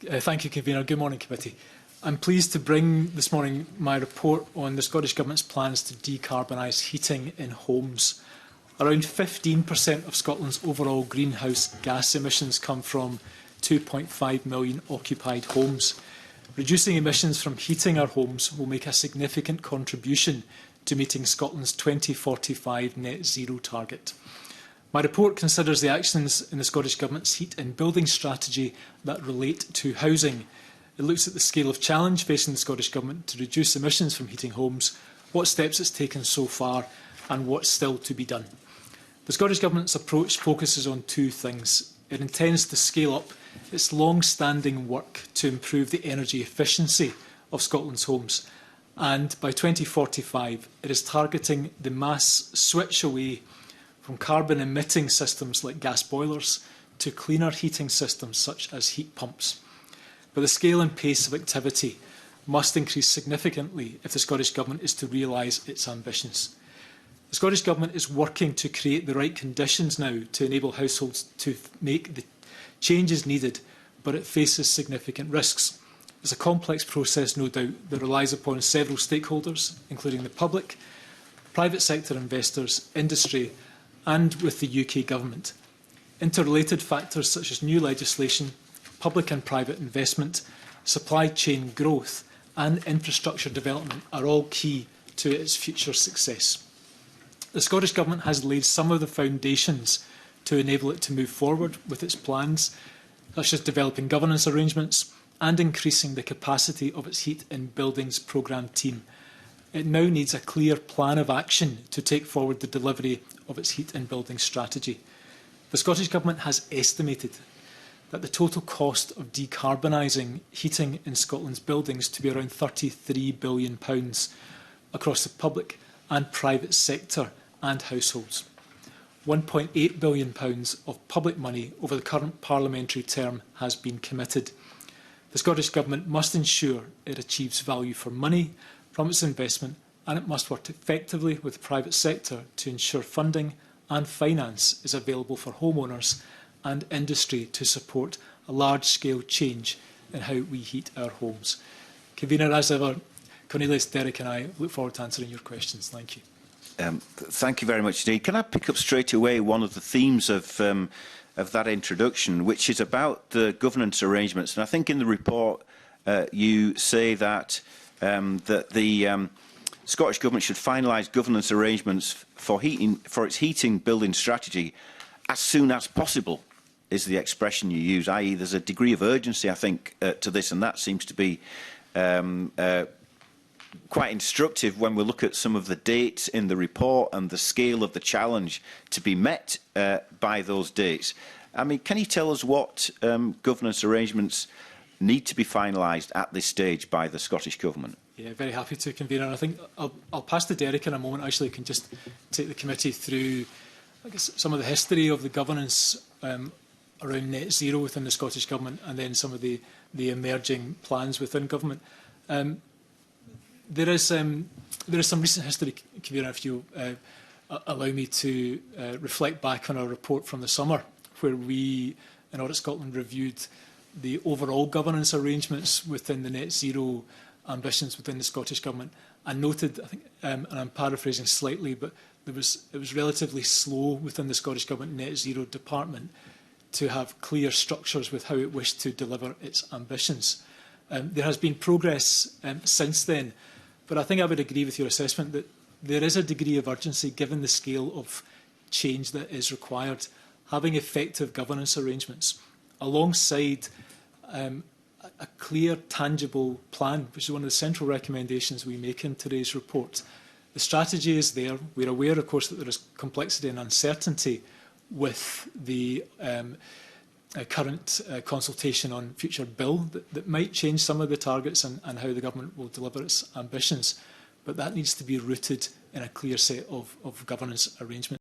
Thank you, Convener. Good morning, Committee. I'm pleased to bring this morning my report on the Scottish Government's plans to decarbonise heating in homes. Around 15% of Scotland's overall greenhouse gas emissions come from 2.5 million occupied homes. Reducing emissions from heating our homes will make a significant contribution to meeting Scotland's 2045 net zero target. My report considers the actions in the Scottish Government's heat and building strategy that relate to housing. It looks at the scale of challenge facing the Scottish Government to reduce emissions from heating homes, what steps it's taken so far and what's still to be done. The Scottish Government's approach focuses on two things. It intends to scale up its long-standing work to improve the energy efficiency of Scotland's homes, and by 2045 it is targeting the mass switch away from carbon-emitting systems like gas boilers to cleaner heating systems such as heat pumps. But the scale and pace of activity must increase significantly if the Scottish Government is to realise its ambitions. The Scottish Government is working to create the right conditions now to enable households to make the changes needed, but it faces significant risks. It's a complex process, no doubt, that relies upon several stakeholders, including the public, private sector investors, industry, and with the UK Government. Interrelated factors such as new legislation, public and private investment, supply chain growth and infrastructure development are all key to its future success. The Scottish Government has laid some of the foundations to enable it to move forward with its plans, such as developing governance arrangements and increasing the capacity of its heat in buildings programme team. It now needs a clear plan of action to take forward the delivery of its heat and building strategy. The Scottish Government has estimated that the total cost of decarbonising heating in Scotland's buildings to be around £33 billion across the public and private sector and households. £1.8 billion of public money over the current parliamentary term has been committed. The Scottish Government must ensure it achieves value for money from its investment, and it must work effectively with the private sector to ensure funding and finance is available for homeowners and industry to support a large-scale change in how we heat our homes. Convener, as ever, Cornelius, Derek and I look forward to answering your questions. Thank you. Thank you very much indeed. Can I pick up straight away one of the themes of that introduction, which is about the governance arrangements? And I think in the report you say that the Scottish Government should finalise governance arrangements for its heating building strategy as soon as possible, is the expression you use, i.e. there's a degree of urgency, I think, to this, and that seems to be quite instructive when we look at some of the dates in the report and the scale of the challenge to be met by those dates. I mean, can you tell us what governance arrangements need to be finalised at this stage by the Scottish Government? Yeah, very happy to, Convener. I think I'll pass to Derek in a moment. Actually, can just take the committee through, I guess, some of the history of the governance around net zero within the Scottish Government, and then some of the emerging plans within government. There is some recent history, Convener, if you allow me to reflect back on our report from the summer, where we in Audit Scotland reviewed the overall governance arrangements within the net zero ambitions within the Scottish Government, and noted, I think, and I'm paraphrasing slightly, but it was relatively slow within the Scottish Government net zero department to have clear structures with how it wished to deliver its ambitions. There has been progress since then, but I think I would agree with your assessment that there is a degree of urgency given the scale of change that is required. Having effective governance arrangements alongside a clear, tangible plan, which is one of the central recommendations we make in today's report. The strategy is there. We're aware, of course, that there is complexity and uncertainty with the current consultation on future bill that might change some of the targets and how the government will deliver its ambitions. But that needs to be rooted in a clear set of governance arrangements.